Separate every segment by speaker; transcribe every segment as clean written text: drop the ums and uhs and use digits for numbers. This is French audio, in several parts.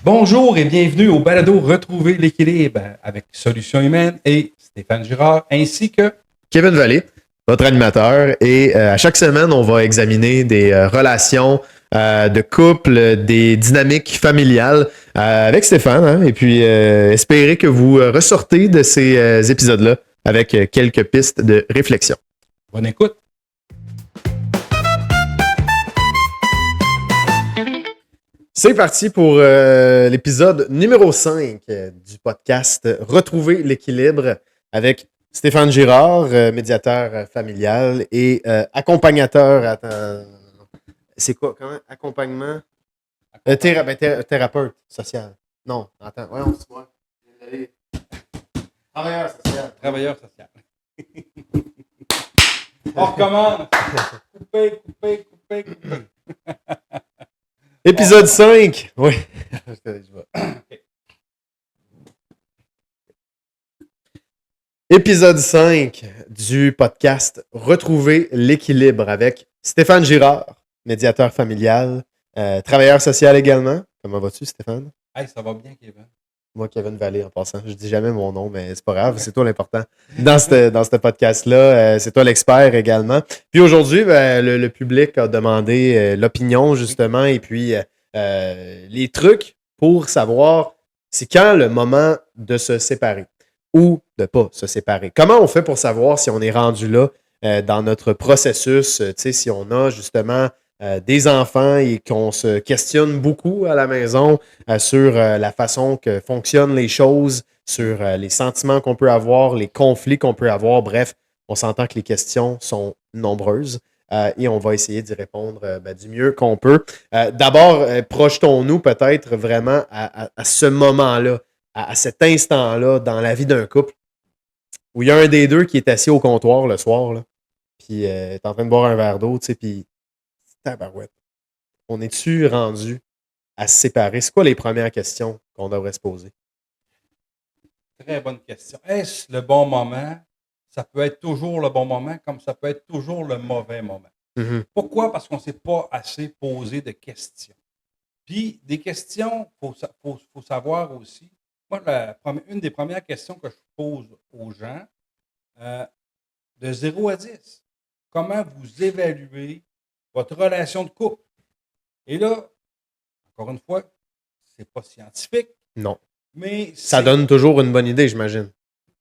Speaker 1: Bonjour et bienvenue au balado Retrouver l'équilibre avec Solutions Humaines et Stéphane Girard ainsi que
Speaker 2: Kevin Vallée, votre animateur. Et à chaque semaine, on va examiner des relations de couple, des dynamiques familiales avec Stéphane. Et puis, espérer que vous ressortez de ces épisodes-là avec quelques pistes de réflexion.
Speaker 1: bonne écoute.
Speaker 2: C'est parti pour l'épisode numéro 5 du podcast Retrouver l'équilibre avec Stéphane Girard, médiateur familial et accompagnateur. C'est quoi? Comment? Accompagnement? Thérapeute social. Non, attends. Voyons, tu vois. Travailleur social.
Speaker 1: Travailleur social. On recommence. Couper.
Speaker 2: Épisode 5. Oui. Épisode 5 du podcast Retrouver l'équilibre avec Stéphane Girard, médiateur familial, travailleur social également. Comment vas-tu, Stéphane?
Speaker 1: Hey, ça va bien, Kevin.
Speaker 2: Moi, Kevin Vallée, en passant. Je dis jamais mon nom, mais c'est pas grave, c'est toi l'important. Dans ce podcast-là, c'est toi l'expert également. Puis aujourd'hui, le public a demandé l'opinion, justement, et puis les trucs pour savoir c'est quand le moment de se séparer ou de ne pas se séparer. Comment on fait pour savoir si on est rendu là dans notre processus, si on a justement des enfants et qu'on se questionne beaucoup à la maison sur la façon que fonctionnent les choses, sur les sentiments qu'on peut avoir, les conflits qu'on peut avoir. Bref, on s'entend que les questions sont nombreuses et on va essayer d'y répondre du mieux qu'on peut. D'abord, projetons-nous peut-être vraiment à ce moment-là, à cet instant-là dans la vie d'un couple où il y a un des deux qui est assis au comptoir le soir, là, puis est en train de boire un verre d'eau, tu sais, puis tabarouette. On est-tu rendu à se séparer? C'est quoi les premières questions qu'on devrait se poser?
Speaker 1: Très bonne question. Est-ce le bon moment? Ça peut être toujours le bon moment, comme ça peut être toujours le mauvais moment.
Speaker 2: Mm-hmm.
Speaker 1: Pourquoi? Parce qu'on ne s'est pas assez posé de questions. Puis, des questions, il faut savoir aussi. Moi, une des premières questions que je pose aux gens, de 0 à 10, comment vous évaluez votre relation de couple? Et là, encore une fois, c'est pas scientifique,
Speaker 2: Non.
Speaker 1: mais
Speaker 2: Ça donne toujours une bonne idée, j'imagine.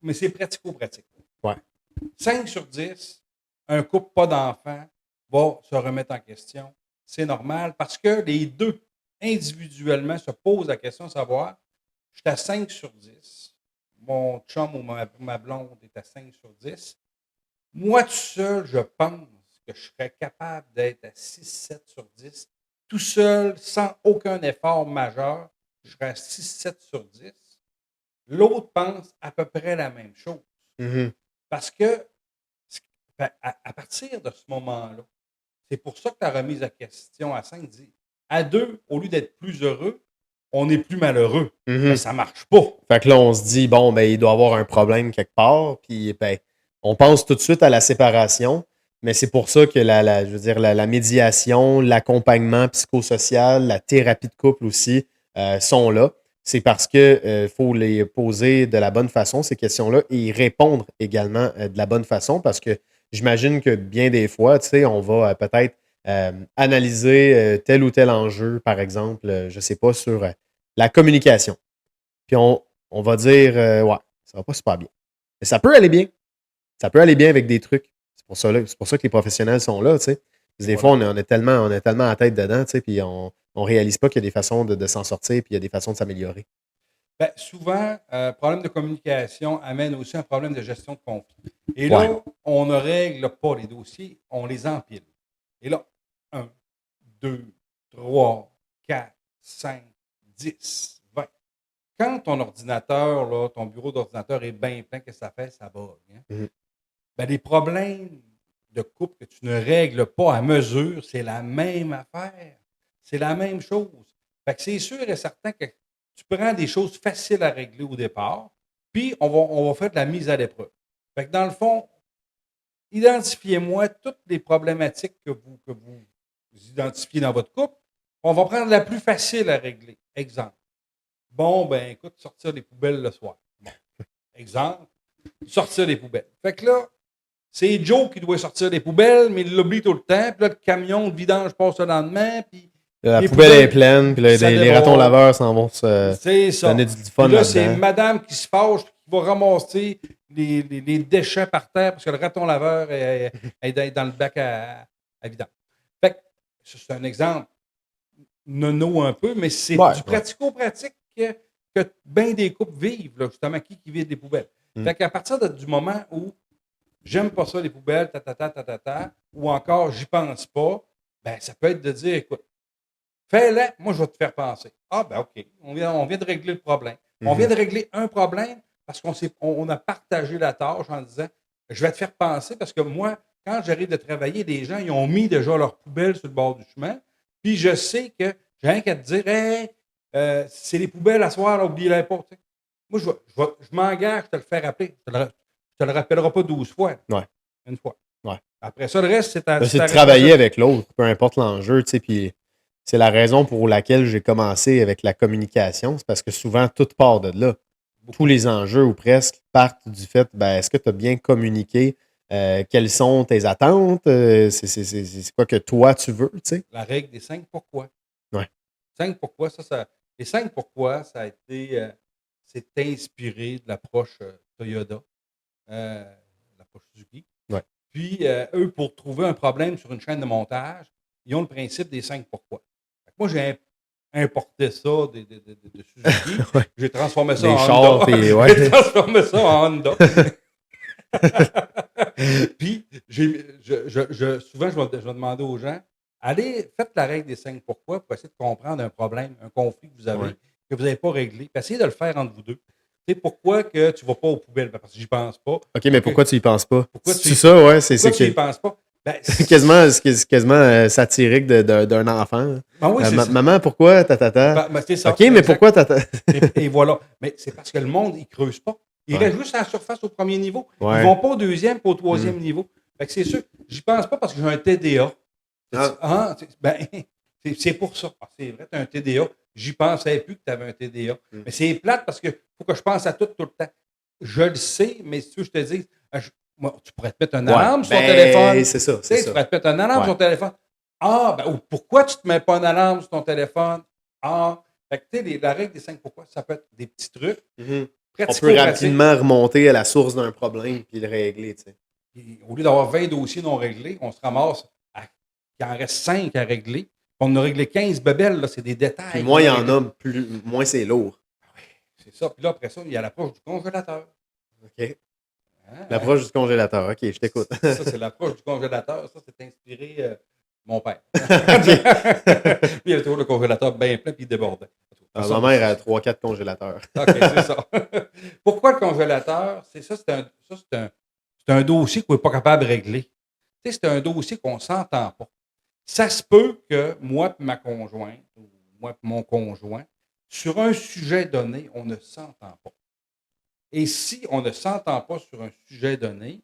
Speaker 1: Mais c'est pratico-pratique.
Speaker 2: Ouais.
Speaker 1: 5 sur 10, un couple pas d'enfant va se remettre en question. C'est normal parce que les deux, individuellement, se posent la question de savoir, je suis à 5 sur 10, mon chum ou ma blonde est à 5 sur 10. Moi, tout seul, je pense que je serais capable d'être à 6-7 sur 10. Tout seul, sans aucun effort majeur, je serais à 6-7 sur 10. L'autre pense à peu près la même chose.
Speaker 2: Mm-hmm.
Speaker 1: Parce que, à partir de ce moment-là, c'est pour ça que ta remise à question à 5 dit à 2, au lieu d'être plus heureux, on est plus malheureux.
Speaker 2: Mm-hmm.
Speaker 1: Mais ça ne marche pas.
Speaker 2: Fait que là, on se dit, bon, il doit y avoir un problème quelque part. Puis, on pense tout de suite à la séparation. Mais c'est pour ça que je veux dire, la médiation, l'accompagnement psychosocial, la thérapie de couple aussi sont là. C'est parce que faut les poser de la bonne façon, ces questions-là, et y répondre également de la bonne façon. Parce que j'imagine que bien des fois, tu sais, on va peut-être analyser tel ou tel enjeu, par exemple, je ne sais pas, sur la communication. Puis on va dire, ouais, ça va pas super bien. Mais ça peut aller bien. Ça peut aller bien avec des trucs. C'est pour ça que les professionnels sont là, tu sais. Des fois, on est tellement en tête dedans, tu sais, puis on réalise pas qu'il y a des façons de s'en sortir, puis il y a des façons de s'améliorer.
Speaker 1: Ben, souvent, problème de communication amène aussi un problème de gestion de conflit. Et là,
Speaker 2: Ouais.
Speaker 1: on ne règle pas les dossiers, on les empile. Et là, 1, 2, 3, 4, 5, 10, 20. Quand ton ordinateur, là, ton bureau d'ordinateur est bien plein, qu'est-ce que ça fait? Ça bug. Hein?
Speaker 2: Mhm.
Speaker 1: Ben, les problèmes de couple que tu ne règles pas à mesure, c'est la même affaire. C'est la même chose. Fait que c'est sûr et certain que tu prends des choses faciles à régler au départ, puis on va faire de la mise à l'épreuve. Fait que dans le fond, identifiez-moi toutes les problématiques que vous identifiez dans votre couple. On va prendre la plus facile à régler. Exemple. Bon, ben écoute, sortir les poubelles le soir. Bon. Exemple, sortir les poubelles. Fait que là, c'est Joe qui doit sortir les poubelles, mais il l'oublie tout le temps. Puis là, le camion de vidange passe le lendemain. Puis
Speaker 2: La
Speaker 1: les
Speaker 2: poubelle est
Speaker 1: poubelles,
Speaker 2: pleine, puis là,
Speaker 1: ça
Speaker 2: les ratons
Speaker 1: déborde.
Speaker 2: laveurs s'en vont se
Speaker 1: C'est ça.
Speaker 2: donner du fun
Speaker 1: Puis là, c'est
Speaker 2: là-dedans.
Speaker 1: madame qui se fâche, qui va ramasser les déchets par terre parce que le raton laveur est dans le bac à vidange. Fait que, ça, c'est un exemple nono un peu, mais c'est
Speaker 2: Ouais,
Speaker 1: du
Speaker 2: ouais.
Speaker 1: pratico-pratique que bien des couples vivent, là, justement, qui vide des poubelles.
Speaker 2: Mm.
Speaker 1: Fait qu'à partir du moment où j'aime pas ça, les poubelles, ou encore j'y pense pas, ben ça peut être de dire, écoute, fais-le, moi je vais te faire penser. Ah ben OK, on vient de régler le problème. On vient de régler un problème parce on a partagé la tâche en disant, je vais te faire penser parce que moi, quand j'arrive de travailler, les gens, ils ont mis déjà leurs poubelles sur le bord du chemin, puis je sais que j'ai rien qu'à te dire, hey, c'est les poubelles à soir, oubliez-les pas. Tu sais. Moi, je m'engage à te le faire rappeler. Je te le rappellerai pas 12 fois.
Speaker 2: Ouais.
Speaker 1: Une fois.
Speaker 2: Ouais.
Speaker 1: Après ça, le reste, c'est ta
Speaker 2: C'est de
Speaker 1: responsabilité.
Speaker 2: travailler avec l'autre, peu importe l'enjeu, tu sais, puis c'est la raison pour laquelle j'ai commencé avec la communication, c'est parce que souvent, tout part de là. Tous les enjeux, ou presque, partent du fait, ben, est-ce que tu as bien communiqué? Quelles sont tes attentes? C'est quoi que toi, tu veux, tu sais?
Speaker 1: La règle des 5 pourquoi.
Speaker 2: Ouais.
Speaker 1: 5 pourquoi, les 5 pourquoi, ça a été, c'est inspiré de l'approche Toyota, l'approche Suzuki.
Speaker 2: Ouais.
Speaker 1: Puis, eux, pour trouver un problème sur une chaîne de montage, ils ont le principe des 5 pourquoi. Fait que moi, j'ai importé ça de Suzuki.
Speaker 2: Ouais.
Speaker 1: J'ai transformé ça
Speaker 2: Des
Speaker 1: en
Speaker 2: chars,
Speaker 1: Honda.
Speaker 2: puis ouais.
Speaker 1: J'ai transformé ça en Honda. Puis, souvent, je vais demander aux gens, allez, faites la règle des 5 pourquoi pour essayer de comprendre un problème, un conflit que vous avez,
Speaker 2: Ouais.
Speaker 1: que vous n'avez pas réglé. Puis essayez de le faire entre vous deux. Tu sais, pourquoi que tu ne vas pas aux poubelles? Ben, parce que j'y pense pas.
Speaker 2: OK, mais pourquoi tu y penses pas?
Speaker 1: Pourquoi
Speaker 2: C'est ça, ouais, c'est
Speaker 1: pourquoi tu
Speaker 2: que
Speaker 1: y penses pas? Ben,
Speaker 2: c'est quasiment satirique d'un enfant.
Speaker 1: ben oui, c'est ça.
Speaker 2: Maman, pourquoi
Speaker 1: C'est ça.
Speaker 2: OK, mais
Speaker 1: Exact.
Speaker 2: pourquoi
Speaker 1: Et voilà. Mais c'est parce que le monde, il ne creuse pas. Il
Speaker 2: Ouais.
Speaker 1: reste juste à la surface au premier niveau.
Speaker 2: Ouais.
Speaker 1: Ils ne vont pas au deuxième et au troisième niveau. Fait que c'est sûr, j'y pense pas parce que j'ai un TDA. C'est pour ça. Ah, c'est vrai, tu as un TDA. J'y pensais plus que tu avais un TDA. Mais c'est plate parce qu'il faut que je pense à tout le temps. Je le sais, mais si tu veux, je te dis, tu pourrais te mettre une alarme sur ton téléphone.
Speaker 2: C'est ça,
Speaker 1: Tu sais, tu pourrais te mettre une alarme sur ton téléphone. Ah, ben, ou pourquoi tu ne te mets pas une alarme sur ton téléphone? Ah, fait que, tu sais, la règle des 5 pourquoi, ça peut être des petits trucs.
Speaker 2: On peut rapidement remonter à la source d'un problème puis le régler, tu sais.
Speaker 1: Et au lieu d'avoir 20 dossiers non réglés, on se ramasse qu'il en reste 5 à régler. On a réglé 15 bebelles, là, c'est des détails.
Speaker 2: Puis moins il y en a, moins c'est lourd.
Speaker 1: C'est ça. Puis là, après ça, il y a l'approche du congélateur.
Speaker 2: OK.
Speaker 1: Hein?
Speaker 2: L'approche du congélateur. OK, je t'écoute.
Speaker 1: Ça, c'est l'approche du congélateur. Ça, c'est inspiré de mon père. Lui, il avait toujours le congélateur bien plein, puis il débordait.
Speaker 2: Ma mère a 3-4 congélateurs.
Speaker 1: OK, c'est ça. Pourquoi le congélateur? C'est un dossier qu'on n'est pas capable de régler. Tu sais, c'est un dossier qu'on ne s'entend pas. Ça se peut que moi et ma conjointe, ou moi et mon conjoint, sur un sujet donné, on ne s'entend pas. Et si on ne s'entend pas sur un sujet donné,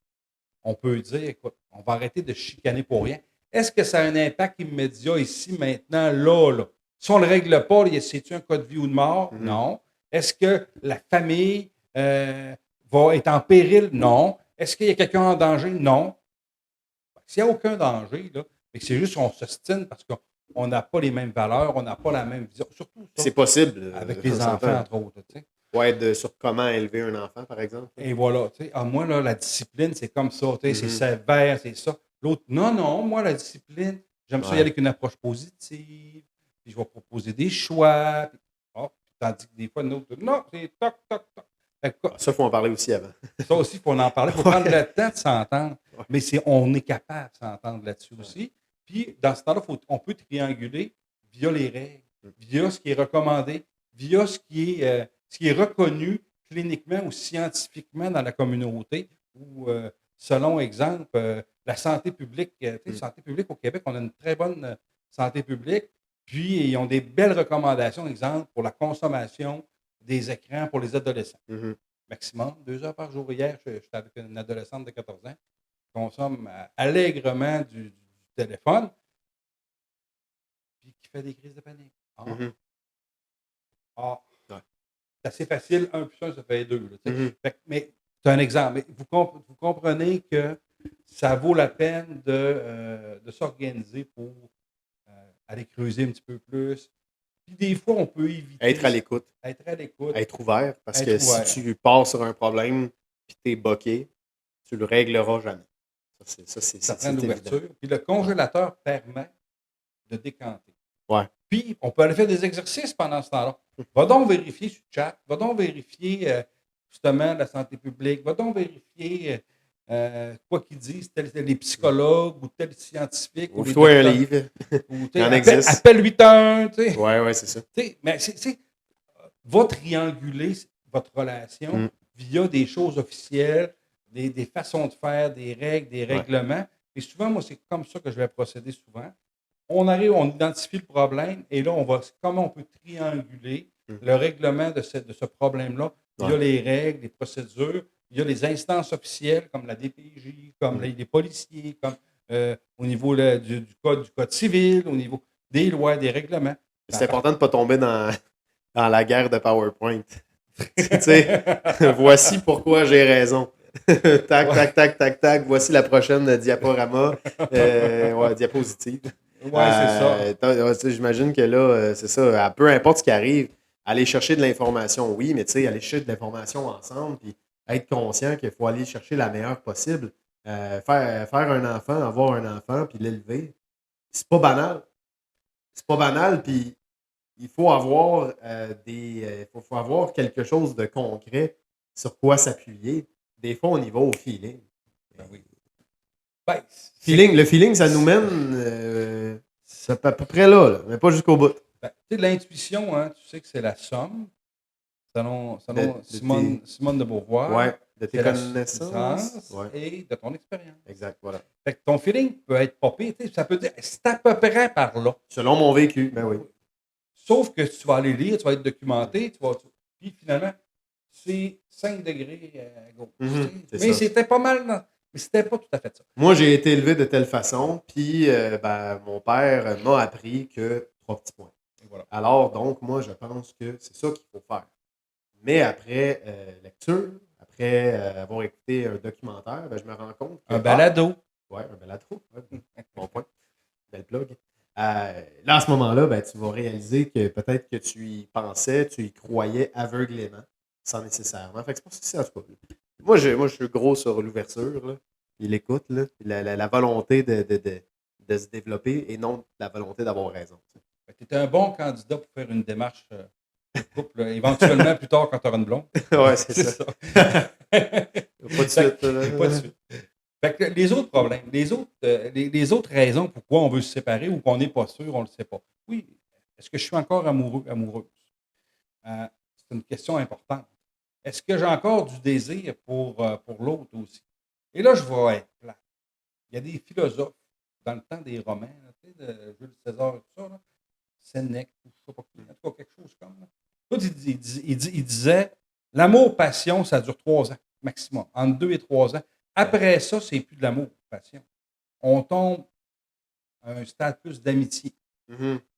Speaker 1: on peut dire, écoute, on va arrêter de chicaner pour rien. Est-ce que ça a un impact immédiat ici, maintenant, là? Si on ne le règle pas, c'est-tu un cas de vie ou de mort? Non. Est-ce que la famille va être en péril? Non. Est-ce qu'il y a quelqu'un en danger? Non. S'il n'y a aucun danger, là, mais c'est juste qu'on s'ostine parce qu'on n'a pas les mêmes valeurs, on n'a pas la même vision. Surtout ça,
Speaker 2: C'est possible.
Speaker 1: avec les enfants, entre autres. Tu sais.
Speaker 2: Ouais, sur comment élever un enfant, par exemple.
Speaker 1: Et voilà, tu sais, moi, là, la discipline, c'est comme ça, tu sais, c'est sévère, c'est ça. L'autre, non, moi, la discipline, j'aime ça y aller avec une approche positive, puis je vais proposer des choix, tandis que des fois, l'autre, non, c'est toc, toc, toc.
Speaker 2: Ça, il faut en parler aussi avant.
Speaker 1: Ça aussi, il faut en parler, il faut prendre le temps de s'entendre, mais on est capable de s'entendre là-dessus aussi. Puis, dans ce temps-là, on peut trianguler via les règles, via ce qui est recommandé, via ce qui est reconnu cliniquement ou scientifiquement dans la communauté, ou selon exemple, la santé publique. Santé publique au Québec, on a une très bonne santé publique, puis ils ont des belles recommandations, exemple, pour la consommation des écrans pour les adolescents. Maximum 2 heures par jour. Hier, j'étais avec une adolescente de 14 ans qui consomme allègrement du téléphone, puis qui fait des crises de panique. c'est assez facile, 1 plus 1, ça fait 2. Là, tu sais.
Speaker 2: Mhm.
Speaker 1: Mais c'est un exemple. Mais vous comprenez que ça vaut la peine de s'organiser pour aller creuser un petit peu plus. Puis des fois, on peut éviter
Speaker 2: Être à l'écoute,
Speaker 1: être à l'écoute,
Speaker 2: être ouvert. Parce que
Speaker 1: être
Speaker 2: si
Speaker 1: ouvert.
Speaker 2: tu pars sur un problème et tu es boqué, tu le régleras jamais. Ça,
Speaker 1: Ça prend de
Speaker 2: c'est évident.
Speaker 1: l'ouverture. Puis le congélateur permet de décanter.
Speaker 2: Ouais.
Speaker 1: Puis, on peut aller faire des exercices pendant ce temps-là. Va donc vérifier sur le chat, va donc vérifier justement la santé publique, va donc vérifier quoi qu'ils disent, les psychologues ou tel scientifique ou les
Speaker 2: Ouvre-toi un
Speaker 1: docteurs.
Speaker 2: livre.
Speaker 1: Ou,
Speaker 2: Il en
Speaker 1: appelle,
Speaker 2: existe.
Speaker 1: appelle 811, tu sais.
Speaker 2: Ouais, c'est ça.
Speaker 1: Mais va trianguler votre relation
Speaker 2: Mm.
Speaker 1: via des choses officielles, des façons de faire, des règles, des
Speaker 2: Ouais.
Speaker 1: règlements. Et souvent, moi, c'est comme ça que je vais procéder souvent. On arrive, on identifie le problème et là, on va comment on peut trianguler le règlement de ce problème-là. Il y a
Speaker 2: Ouais.
Speaker 1: les règles, les procédures, il y a les instances officielles comme la DPJ, comme les policiers, comme au niveau du code civil, au niveau des lois, des règlements.
Speaker 2: C'est important de ne pas tomber dans la guerre de PowerPoint. Tu sais, voici pourquoi j'ai raison. Tac. Voici la prochaine diaporama. Diapositive.
Speaker 1: Ouais, c'est ça.
Speaker 2: J'imagine que là, c'est ça. Peu importe ce qui arrive, aller chercher de l'information, oui, mais tu sais, aller chercher de l'information ensemble, puis être conscient qu'il faut aller chercher la meilleure possible. Faire un enfant, avoir un enfant, puis l'élever, c'est pas banal. C'est pas banal, puis il faut avoir faut avoir quelque chose de concret sur quoi s'appuyer. Des fois, on y va au feeling.
Speaker 1: Ben oui. Ben,
Speaker 2: Le feeling, ça nous mène à peu près là, mais pas jusqu'au bout.
Speaker 1: Ben, l'intuition, hein, tu sais que c'est la somme, selon Simone de Beauvoir.
Speaker 2: Ouais, de tes
Speaker 1: c'est la
Speaker 2: connaissances.
Speaker 1: puissance et de ton expérience.
Speaker 2: Exact, voilà.
Speaker 1: Fait que ton feeling peut être popé, ça peut dire c'est à peu près par là.
Speaker 2: Selon mon vécu, ben oui.
Speaker 1: Sauf que tu vas aller lire, tu vas être documenté, puis finalement, c'est 5 degrés à gauche. Mais c'était pas mal, mais c'était pas tout à fait ça.
Speaker 2: Moi, j'ai été élevé de telle façon, puis mon père m'a appris que 3 petits points.
Speaker 1: Voilà.
Speaker 2: Alors, donc, moi, je pense que c'est ça qu'il faut faire. Mais après lecture, après avoir écouté un documentaire, je me rends compte que...
Speaker 1: Un balado.
Speaker 2: Ouais, un balado. Ouais, bon point. Belle plug. Là, à ce moment-là, tu vas réaliser que peut-être que tu y pensais, tu y croyais aveuglément, sans nécessairement. Fait que c'est pour ça que c'est en tout cas. Moi, je suis gros sur l'ouverture, là, puis l'écoute, là, puis la volonté de se développer et non la volonté d'avoir raison.
Speaker 1: Tu es un bon candidat pour faire une démarche de couple, éventuellement plus tard quand tu auras une blonde.
Speaker 2: Ouais, c'est ça. Pas de suite.
Speaker 1: Pas de suite. Fait que les autres problèmes, les autres raisons pourquoi on veut se séparer ou qu'on n'est pas sûr, on ne le sait pas. Oui, est-ce que je suis encore amoureux, amoureuse? C'est une question importante. Est-ce que j'ai encore du désir pour l'autre aussi? Et là, je vais être plat. Il y a des philosophes, dans le temps des Romains, là, tu sais, de Jules César et tout ça, là, Sénèque, ou je ne sais pas qui, en tout cas quelque chose comme. Là. Il disait, l'amour-passion, ça dure 3 ans, maximum, entre 2 et 3 ans. Après ça, c'est plus de l'amour-passion. On tombe à un stade plus d'amitié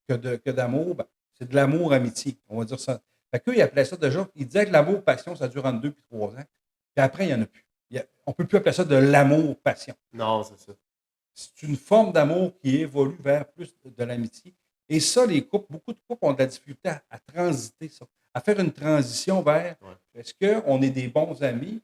Speaker 1: que d'amour. Ben, c'est de l'amour-amitié, on va dire ça. Fait qu'eux, ils appelaient ça déjà, ils disaient que l'amour-passion, ça dure entre 2 et 3 ans. Puis après, il n'y en a plus. On ne peut plus appeler ça de l'amour-passion.
Speaker 2: Non, c'est ça.
Speaker 1: C'est une forme d'amour qui évolue vers plus de l'amitié. Et ça, beaucoup de couples ont de la difficulté à transiter ça, à faire une transition vers est-ce qu'on est des bons amis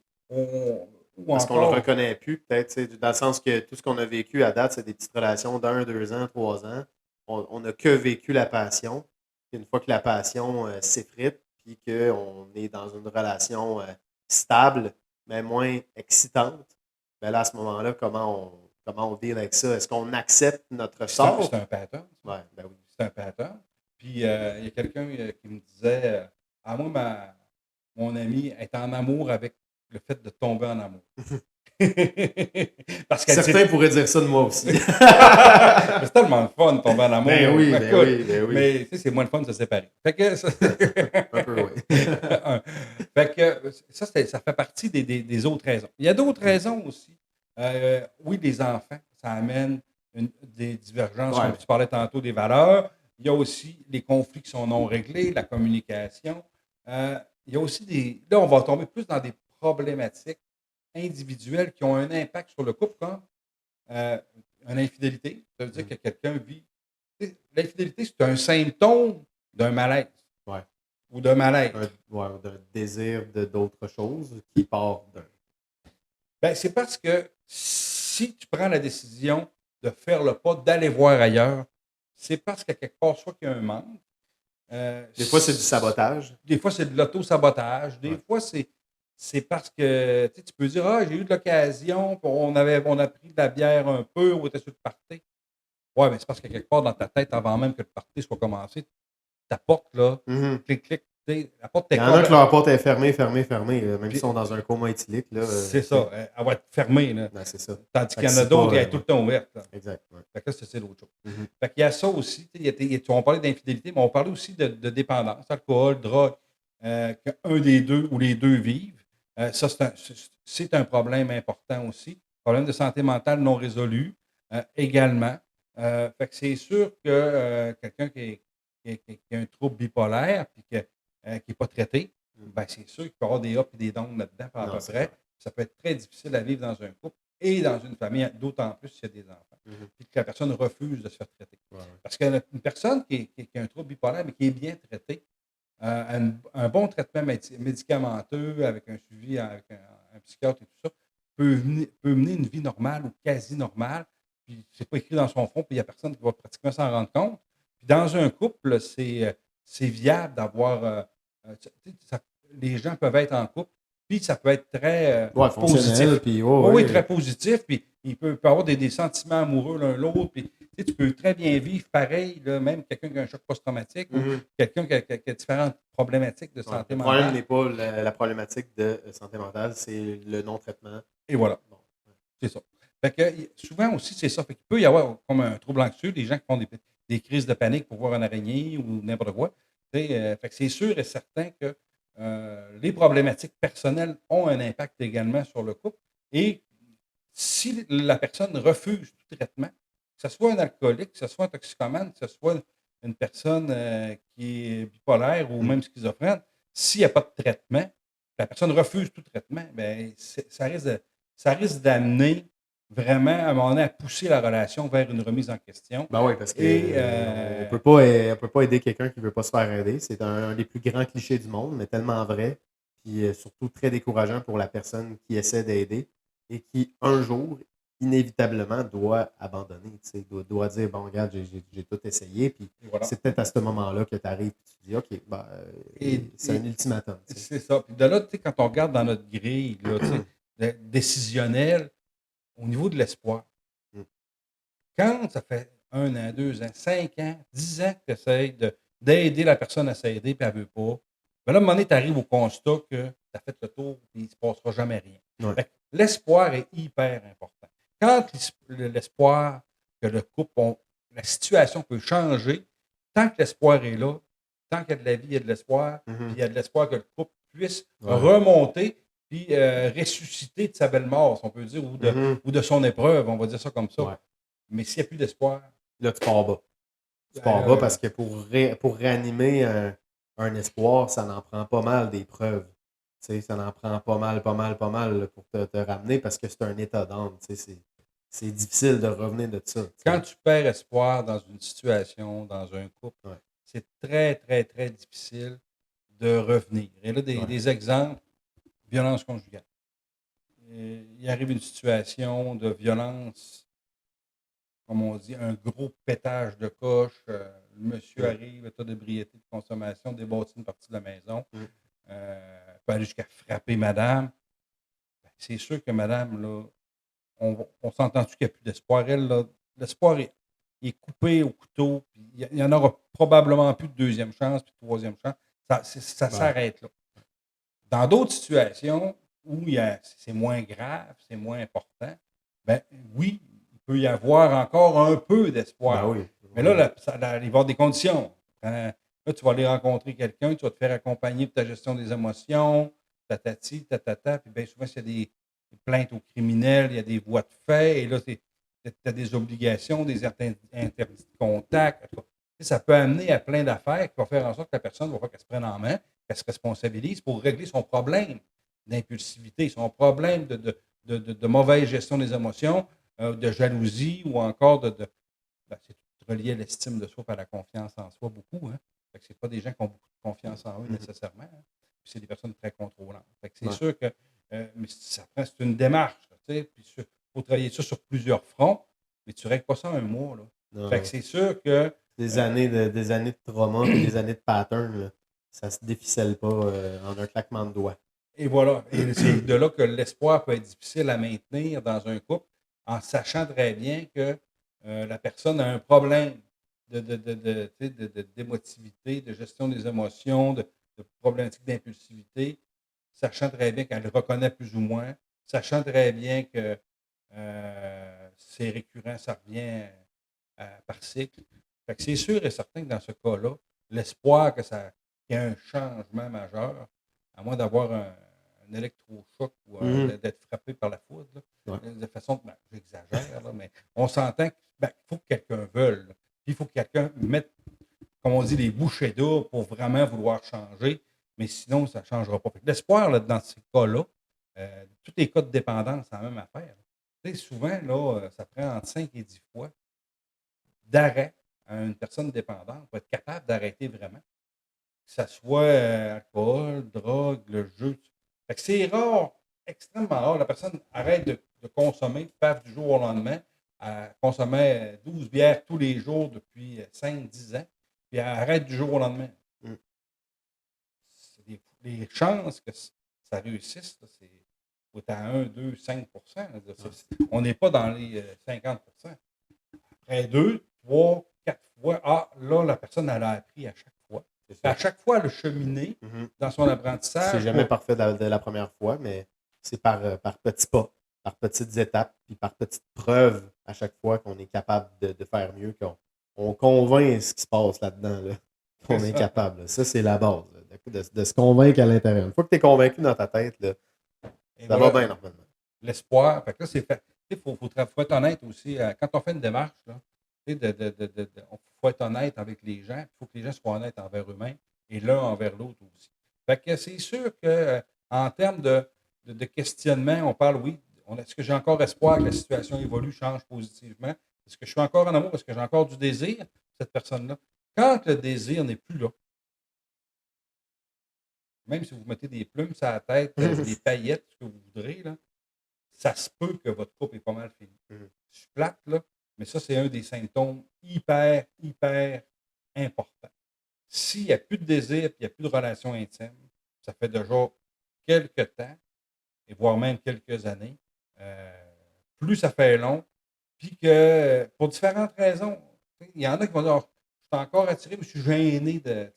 Speaker 2: parce qu'on ne le reconnaît plus, peut-être, dans le sens que tout ce qu'on a vécu à date, c'est des petites relations d'1, 2 ans, 3 ans. On n'a que vécu la passion. Une fois que la passion s'effrite, puis qu'on est dans une relation stable, mais moins excitante, bien là, à ce moment-là, comment on deal avec ça? Est-ce qu'on accepte notre sort?
Speaker 1: C'est un pattern.
Speaker 2: Ouais, ben oui.
Speaker 1: C'est un pattern. Puis, il y a quelqu'un qui me disait moi, mon ami est en amour avec le fait de tomber en amour. Parce
Speaker 2: certains pourraient dire ça de moi aussi.
Speaker 1: c'est tellement le fun de tomber en amour.
Speaker 2: Ben oui, ben oui.
Speaker 1: Mais c'est moins le fun de se séparer. Fait que
Speaker 2: un peu, oui.
Speaker 1: Fait que ça fait partie des autres raisons. Il y a d'autres raisons aussi. Oui, les enfants, ça amène des divergences, comme tu parlais tantôt, des valeurs. Il y a aussi les conflits qui sont non réglés, la communication. Il il y a aussi des. Là, on va tomber plus dans des problématiques individuelles qui ont un impact sur le couple, comme une infidélité. Ça veut dire que quelqu'un vit. L'infidélité, c'est un symptôme d'un malaise
Speaker 2: Ouais.
Speaker 1: ou d'un mal-être.
Speaker 2: D'un désir d'autre chose qui part d'un.
Speaker 1: Ben, c'est parce que si tu prends la décision de faire le pas, d'aller voir ailleurs, c'est parce qu'à quelque part, soit qu'il y a un manque.
Speaker 2: Des fois, c'est du sabotage.
Speaker 1: Des fois, c'est de l'auto-sabotage. Des fois, c'est parce que tu peux dire: Ah, j'ai eu de l'occasion, puis on a pris de la bière un peu, on était sur le party. Ouais, mais c'est parce que quelque part dans ta tête, avant même que le party soit commencé, ta porte, là,
Speaker 2: Mhm.
Speaker 1: clic, clic, la porte
Speaker 2: Il
Speaker 1: est
Speaker 2: y en a que
Speaker 1: complète.
Speaker 2: leur porte est fermée, même s'ils
Speaker 1: Puis,
Speaker 2: sont dans un coma éthylique. Là,
Speaker 1: c'est ça, elle va être fermée. Là.
Speaker 2: Ben, c'est ça.
Speaker 1: Tandis
Speaker 2: Fait
Speaker 1: qu'il
Speaker 2: que
Speaker 1: y en a
Speaker 2: c'est
Speaker 1: d'autres,
Speaker 2: pas,
Speaker 1: qui sont tout le temps ouvertes. Là.
Speaker 2: exact. Ouais.
Speaker 1: Fait que là, c'est l'autre chose.
Speaker 2: Mhm.
Speaker 1: Fait qu'il y a ça aussi. On parlait d'infidélité, mais on parlait aussi de dépendance, alcool, drogue, qu'un des deux ou les deux vivent. Ça, c'est un problème important aussi. Problème de santé mentale non résolu également. Fait que c'est sûr que quelqu'un qui a un trouble bipolaire et qui n'est pas traité, ben c'est sûr qu'il peut y avoir des ups et des downs là-dedans, à
Speaker 2: Non,
Speaker 1: peu
Speaker 2: c'est
Speaker 1: près.
Speaker 2: clair.
Speaker 1: Ça peut être très difficile à vivre dans un couple et dans une famille, d'autant plus s'il y a des enfants. Puis que la personne refuse de se faire traiter.
Speaker 2: Ouais.
Speaker 1: Parce qu'une personne qui a un trouble bipolaire, mais qui est bien traitée, un bon traitement médicamenteux avec un suivi avec un psychiatre et tout ça, peut mener une vie normale ou quasi normale. Puis c'est pas écrit dans son front, puis il n'y a personne qui va pratiquement s'en rendre compte. Puis dans un couple, c'est viable d'avoir. Les gens peuvent être en couple, puis ça peut être très
Speaker 2: fonctionnel.
Speaker 1: positif.
Speaker 2: Puis,
Speaker 1: Oui, très positif. Puis il peut avoir des sentiments amoureux l'un l'autre. Puis tu peux très bien vivre pareil, là, même quelqu'un qui a un choc post-traumatique ou quelqu'un qui a différentes problématiques de santé mentale.
Speaker 2: Le problème n'est pas la problématique de santé mentale, c'est le non-traitement.
Speaker 1: Et voilà. Bon. C'est ça. Fait que, souvent aussi, c'est ça. Fait qu'il peut y avoir comme un trouble anxieux, des gens qui font des crises de panique pour voir une araignée ou n'importe quoi. Fait que c'est sûr et certain que les problématiques personnelles ont un impact également sur le couple. Et si la personne refuse tout traitement, que ce soit un alcoolique, que ce soit un toxicomane, que ce soit une personne qui est bipolaire ou même schizophrène, s'il n'y a pas de traitement, la personne refuse tout traitement, bien, ça risque d'amener vraiment à un moment donné à pousser la relation vers une remise en question.
Speaker 2: Ben oui, parce qu'on ne peut pas aider quelqu'un qui ne veut pas se faire aider. C'est un des plus grands clichés du monde, mais tellement vrai, puis surtout très décourageant pour la personne qui essaie d'aider et qui, un jour, inévitablement, doit abandonner, doit dire, bon, regarde, j'ai tout essayé, puis
Speaker 1: voilà.
Speaker 2: C'est peut-être à ce moment-là que tu arrives et tu dis, OK, c'est un ultimatum.
Speaker 1: C'est ça. Puis de là, quand on regarde dans notre grille là, décisionnelle, au niveau de l'espoir, quand ça fait 1 an, 2 ans, 5 ans, 10 ans que tu essaies d'aider la personne à s'aider, puis elle ne veut pas, ben là, à un moment donné, tu arrives au constat que tu as fait le tour et il ne se passera jamais rien.
Speaker 2: Ouais.
Speaker 1: L'espoir est hyper important. Quand l'espoir que le couple, la situation peut changer, tant que l'espoir est là, tant qu'il y a de la vie, il y a de l'espoir, puis il y a de l'espoir que le couple puisse remonter puis ressusciter de sa belle mort, si on peut dire, ou de son épreuve, on va dire ça comme ça. Ouais. Mais s'il n'y a plus d'espoir...
Speaker 2: Là, tu pars bas. Tu pars bas parce que pour réanimer un espoir, ça en prend pas mal d'épreuves. Ça en prend pas mal pour te ramener parce que c'est un état d'âme. C'est difficile de revenir de ça.
Speaker 1: Quand tu perds espoir dans une situation, dans un couple, c'est très, très, très difficile de revenir. Et là, des exemples, violence conjugale. Il arrive une situation de violence, comme on dit, un gros pétage de coche. Le monsieur arrive, état d'ébriété de consommation, débâtit une partie de la maison, peut aller jusqu'à frapper madame. Ben, c'est sûr que madame, là, on s'entend-tu qu'il n'y a plus d'espoir? Elle, là, l'espoir est coupé au couteau. Il n'y en aura probablement plus de deuxième chance, puis de troisième chance. Ça s'arrête là. Dans d'autres situations où c'est moins grave, c'est moins important, ben oui, il peut y avoir encore un peu d'espoir.
Speaker 2: Ben oui.
Speaker 1: Mais là, il va y avoir des conditions. Là, tu vas aller rencontrer quelqu'un, tu vas te faire accompagner pour ta gestion des émotions, tatati, tatata, puis bien souvent, s'il y a des plaintes aux criminels, il y a des voies de fait, et là, tu as des obligations, des interdits de contact. Ça peut amener à plein d'affaires qui vont faire en sorte que la personne va faire qu'elle se prenne en main, qu'elle se responsabilise pour régler son problème d'impulsivité, son problème de mauvaise gestion des émotions, de jalousie ou encore c'est tout relié à l'estime de soi et à la confiance en soi beaucoup. Hein? Fait que c'est pas des gens qui ont beaucoup de confiance en eux nécessairement. Hein? Puis c'est des personnes très contrôlantes. Fait que c'est sûr que mais c'est une démarche. Puis il faut travailler ça sur plusieurs fronts, mais tu ne règles pas ça en un mois. Là.
Speaker 2: Non,
Speaker 1: Fait que c'est sûr que.
Speaker 2: des années de trauma et des années de pattern, là, ça se déficelle pas en un claquement de doigts.
Speaker 1: Et voilà. Et c'est de là que l'espoir peut être difficile à maintenir dans un couple en sachant très bien que la personne a un problème d'émotivité, de gestion des émotions, de problématiques d'impulsivité, sachant très bien qu'elle le reconnaît plus ou moins, sachant très bien que c'est récurrent, ça revient par cycle. Fait que c'est sûr et certain que dans ce cas-là, l'espoir qu'il y ait un changement majeur, à moins d'avoir un électrochoc ou d'être frappé par la foudre, là, de façon, j'exagère, là, mais on s'entend qu'il faut que quelqu'un veuille. Puis il faut que quelqu'un mette, comme on dit, les bouchées d'eau pour vraiment vouloir changer, mais sinon, ça ne changera pas. L'espoir, là, dans ces cas-là, tous les cas de dépendance, c'est la même affaire. Souvent, là, ça prend entre 5 et 10 fois d'arrêt à une personne dépendante pour être capable d'arrêter vraiment. Que ce soit alcool, drogue, le jeu. Fait que c'est rare, extrêmement rare. La personne arrête de consommer, paf, du jour au lendemain. Elle consommait 12 bières tous les jours depuis 5-10 ans, puis elle arrête du jour au lendemain. Les chances que ça réussisse, c'est à 1, 2, 5%. On n'est pas dans les 50%. Après 2, 3, 4 fois, là, la personne, elle a appris à chaque fois. À chaque fois, elle a cheminé dans son apprentissage.
Speaker 2: C'est jamais parfait de la première fois, mais c'est par petits pas, par petites étapes, puis par petites preuves à chaque fois qu'on est capable de faire mieux, qu'on convainc ce qui se passe là-dedans, là, qu'on est capable. Ça, c'est la base, là, de se convaincre à l'intérieur. Une fois que tu es convaincu dans ta tête, là, ça va bien normalement.
Speaker 1: L'espoir. Fait que là, c'est fait. Il faut être honnête aussi. Quand on fait une démarche, il faut être honnête avec les gens. Il faut que les gens soient honnêtes envers eux-mêmes et l'un envers l'autre aussi. Fait que c'est sûr que en termes de questionnement, on parle, oui, est-ce que j'ai encore espoir que la situation évolue, change positivement? Est-ce que je suis encore en amour? Est-ce que j'ai encore du désir, cette personne-là? Quand le désir n'est plus là, même si vous mettez des plumes sur la tête, des paillettes, ce que vous voudrez, là, ça se peut que votre couple est pas mal fini. Je suis plate, là, mais ça, c'est un des symptômes hyper, hyper importants. S'il n'y a plus de désir et il n'y a plus de relation intime, ça fait déjà quelques temps, et voire même quelques années, plus ça fait long, puis que pour différentes raisons, il y en a qui vont dire je suis encore attiré, mais je suis gêné de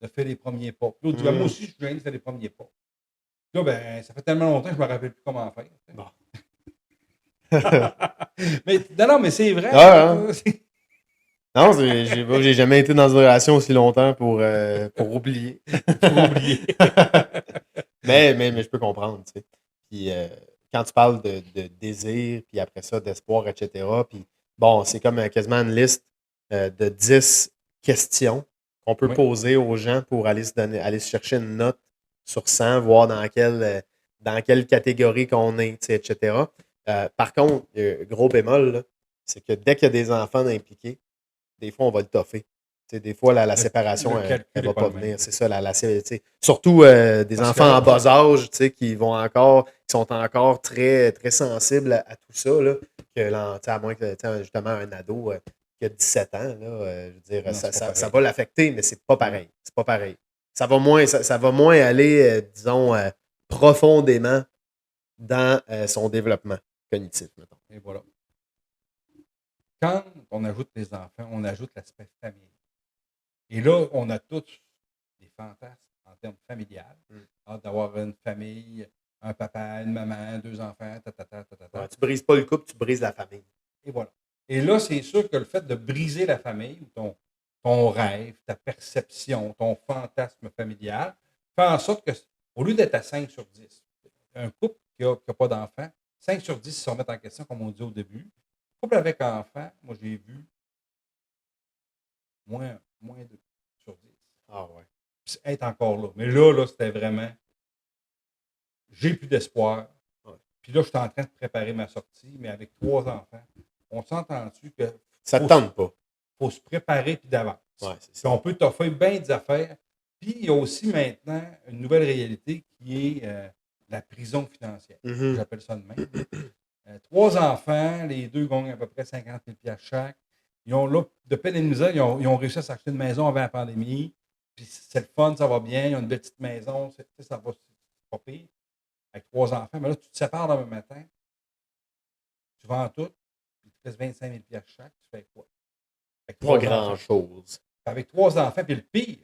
Speaker 1: faire les premiers pas. L'autre dit moi aussi, je suis gêné de faire les premiers pas. Là, ça fait tellement longtemps que je ne me rappelle plus comment faire. Bon. mais c'est vrai.
Speaker 2: Non, j'ai jamais été dans une relation aussi longtemps pour oublier.
Speaker 1: Pour oublier.
Speaker 2: mais je peux comprendre, tu sais. Puis quand tu parles de désir, puis après ça, d'espoir, etc., puis bon, c'est comme quasiment une liste de 10 questions qu'on peut poser aux gens pour aller se chercher une note sur 100, voir dans quelle catégorie qu'on est, tu sais, etc. Par contre, gros bémol, là, c'est que dès qu'il y a des enfants impliqués, des fois, on va le toffer. T'sais, des fois, la séparation, elle ne va pas venir. C'est ça, surtout des enfants en bas âge qui sont encore très, très sensibles à tout ça. Là, à moins que justement un ado qui a 17 ans, là, je veux dire, non, ça va l'affecter, mais c'est pas pareil. C'est pas pareil. Ça va moins aller, disons, profondément dans son développement cognitif, mettons.
Speaker 1: Et voilà. Quand on ajoute les enfants, on ajoute l'aspect famille. Et là, on a tous des fantasmes en termes familial. Hâte d'avoir une famille, un papa, une maman, 2 enfants,
Speaker 2: Ouais, tu brises pas le couple, tu brises la famille.
Speaker 1: Et voilà. Et là, c'est sûr que le fait de briser la famille, ou ton rêve, ta perception, ton fantasme familial, fait en sorte que, au lieu d'être à 5 sur 10, un couple qui n'a pas d'enfants, 5 sur 10 se remettent en question, comme on dit au début. Couple avec enfant, moi j'ai vu moins 2 sur 10.
Speaker 2: Ah ouais.
Speaker 1: Puis être encore là. Mais là, c'était vraiment, j'ai plus d'espoir.
Speaker 2: Ouais.
Speaker 1: Puis là, je suis en train de préparer ma sortie, mais avec 3 enfants, on s'entend-tu que
Speaker 2: Ça te
Speaker 1: faut,
Speaker 2: tente pas.
Speaker 1: faut se préparer puis d'avance.
Speaker 2: Ouais, c'est
Speaker 1: Puis
Speaker 2: ça.
Speaker 1: on peut t'offrir bien des affaires. Puis il y a aussi maintenant une nouvelle réalité qui est la prison financière.
Speaker 2: Mhm.
Speaker 1: J'appelle ça de même. 3 enfants, les 2 gagnent à peu près 50 000 chaque. Ils ont là, de peine et de misère, ils ont réussi à s'acheter une maison avant la pandémie. Puis c'est le fun, ça va bien. Ils ont une belle petite maison, ça va, c'est pas pire. Avec 3 enfants. Mais là, tu te sépares demain matin, tu vends tout, puis tu te laisses 25 000 chaque, tu fais quoi? Avec
Speaker 2: Pas
Speaker 1: 3 enfants.
Speaker 2: grand-chose.
Speaker 1: Avec 3 enfants, puis le pire,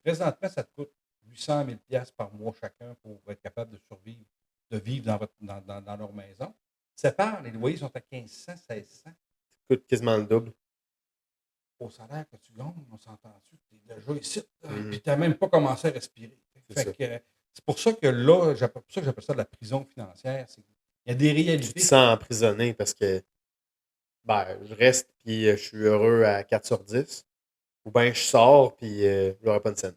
Speaker 1: présentement, ça te coûte 800 000 par mois chacun pour être capable de survivre, de vivre dans leur maison. Sépare, les loyers sont à 1500, 1600.
Speaker 2: Ça coûte quasiment le double.
Speaker 1: Au salaire que tu gagnes, on s'entend-tu que tu es déjà ici,
Speaker 2: Mhm.
Speaker 1: puis tu n'as même pas commencé à respirer.
Speaker 2: C'est ça.
Speaker 1: C'est pour ça que là, pour ça que j'appelle ça de la prison financière. Il y a des
Speaker 2: Tu
Speaker 1: réalités.
Speaker 2: te sens emprisonné parce que je reste puis je suis heureux à 4 sur 10. Ou bien je sors puis j'aurai pas de scène.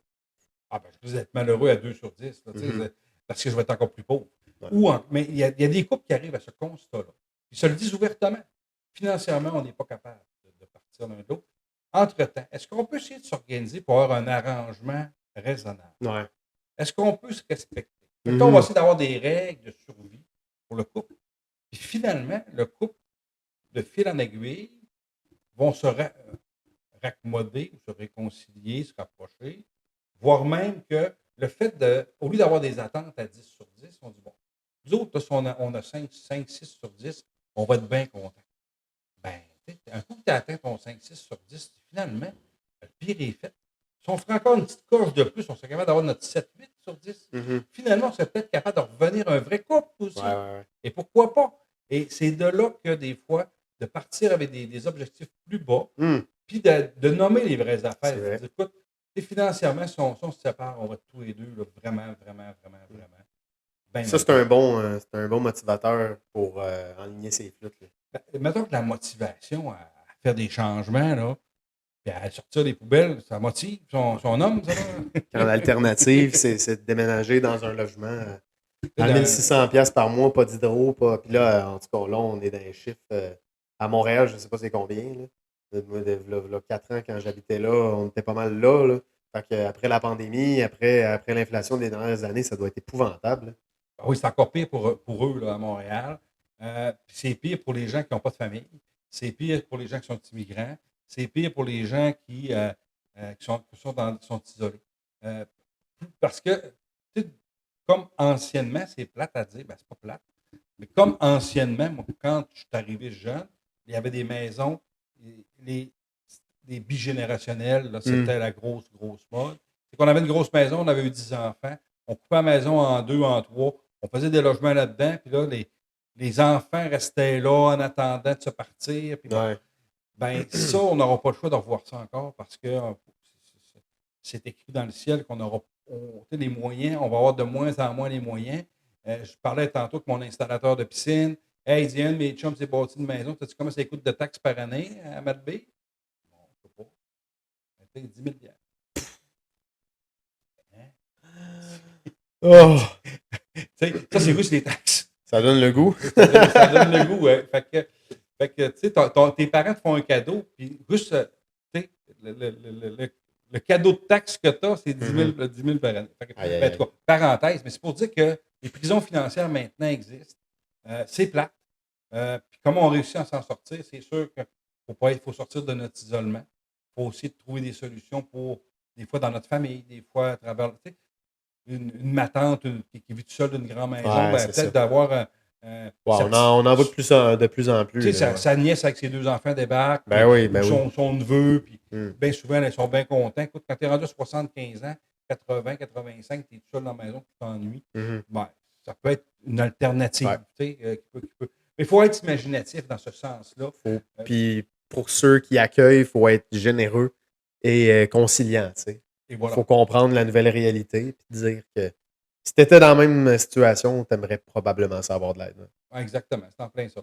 Speaker 1: Ah ben, je risque d'être malheureux à 2 sur 10, là,
Speaker 2: Mhm.
Speaker 1: parce que je vais être encore plus pauvre.
Speaker 2: Ouais.
Speaker 1: Mais il y a des couples qui arrivent à ce constat-là. Ils se le disent ouvertement. Financièrement, on n'est pas capable de partir l'un de l'autre. Entre-temps, est-ce qu'on peut essayer de s'organiser pour avoir un arrangement raisonnable?
Speaker 2: Ouais.
Speaker 1: Est-ce qu'on peut se respecter?
Speaker 2: Mhm.
Speaker 1: On va essayer d'avoir des règles de survie pour le couple. Puis finalement, le couple, de fil en aiguille, vont se raccommoder ou se réconcilier, se rapprocher, voire même que le fait de, au lieu d'avoir des attentes à 10 sur 10, on dit bon, nous autres, là, si on a 5, 6 sur 10, on va être bien content. Ben, un coup que tu as atteint ton 5, 6 sur 10, finalement, le pire est fait. Si on ferait encore une petite coche de plus, on serait capable d'avoir notre 7, 8 sur 10.
Speaker 2: Mhm.
Speaker 1: Finalement, on serait peut-être capable de revenir un vrai couple aussi.
Speaker 2: Ouais.
Speaker 1: Et pourquoi pas? Et c'est de là que des fois, de partir avec des objectifs plus bas,
Speaker 2: Mhm.
Speaker 1: puis de nommer les vraies affaires.
Speaker 2: C'est vrai.
Speaker 1: De dire, écoute, financièrement, si on se sépare, on va être tous les deux là, vraiment ben
Speaker 2: Ça, c'est un bon motivateur pour enligner ses flûtes. Là.
Speaker 1: mettons que la motivation à faire des changements, là, puis à sortir des poubelles, ça motive son homme, ça.
Speaker 2: Quand l'alternative, c'est de déménager dans un logement à
Speaker 1: Dans-
Speaker 2: 1600$ par mois, pas d'hydro, pas. Puis là, en tout cas, là, on est dans les chiffres. À Montréal, je ne sais pas c'est combien. Là. Moi, là, 4 ans, quand j'habitais là, on était pas mal là. Là. Fait que après la pandémie, après l'inflation des dernières années, ça doit être épouvantable. Là.
Speaker 1: Ah oui, c'est encore pire pour eux là, à Montréal. Puis c'est pire pour les gens qui n'ont pas de famille. C'est pire pour les gens qui sont immigrants. C'est pire pour les gens qui sont isolés. Parce que, tu sais, comme anciennement, c'est plate à dire, ben c'est pas plate, mais comme anciennement, moi, quand je suis arrivé jeune, il y avait des maisons, des bigénérationnels, là, c'était la grosse mode. C'est qu'on avait une grosse maison, on avait eu 10 enfants, on coupait la maison en 2, en 3, on faisait des logements là-dedans, puis là, les enfants restaient là en attendant de se partir. Puis bon,
Speaker 2: Ouais.
Speaker 1: ben ça, on n'aura pas le choix de revoir ça encore parce que c'est écrit dans le ciel qu'on aura les moyens, on va avoir de moins en moins les moyens. Je parlais tantôt avec mon installateur de piscine. Hey, Diane, mes chums, c'est bâti une maison. Sais-tu comment ça coûte de taxes par année à Malbé? Bon, je ne sais pas. Ça paye 10 000
Speaker 2: Oh,
Speaker 1: Ça, c'est juste les taxes.
Speaker 2: ça donne le goût.
Speaker 1: Ça donne le goût. Ouais. Fait que tu sais, tes parents te font un cadeau, puis juste, tu sais, le cadeau de taxes que tu as, c'est 10 000 par année. Fait que,
Speaker 2: Aïe, aïe,
Speaker 1: ben, en tout cas, parenthèse, mais c'est pour dire que les prisons financières maintenant existent. C'est plate. Puis comment on réussit à s'en sortir, c'est sûr qu'il faut sortir de notre isolement. Il faut aussi trouver des solutions pour, des fois dans notre famille, des fois à travers, tu sais, ma tante qui vit toute seule d'une grande maison,
Speaker 2: Ouais,
Speaker 1: ben,
Speaker 2: c'est
Speaker 1: peut-être
Speaker 2: ça.
Speaker 1: d'avoir
Speaker 2: Ouais, on en voit de plus en plus.
Speaker 1: tu sais,
Speaker 2: Là, ouais.
Speaker 1: sa nièce avec ses 2 enfants débarque,
Speaker 2: Ben oui, ben
Speaker 1: ou son neveu, puis
Speaker 2: Hmm.
Speaker 1: bien souvent, ils sont bien contents. Écoute, quand tu es rendu à 75 ans, 80, 85, tu es tout seul dans la maison, tu t'ennuies,
Speaker 2: Mhm.
Speaker 1: ben, ça peut être une alternative.
Speaker 2: Ouais.
Speaker 1: Tu sais, Mais il faut être imaginatif dans ce sens-là.
Speaker 2: Puis pour ceux qui accueillent, il faut être généreux et conciliant. Tu sais.
Speaker 1: Et
Speaker 2: Il
Speaker 1: voilà.
Speaker 2: faut comprendre la nouvelle réalité et dire que si tu étais dans la même situation, tu aimerais probablement savoir de l'aide. Hein.
Speaker 1: Ouais, exactement, c'est en plein ça.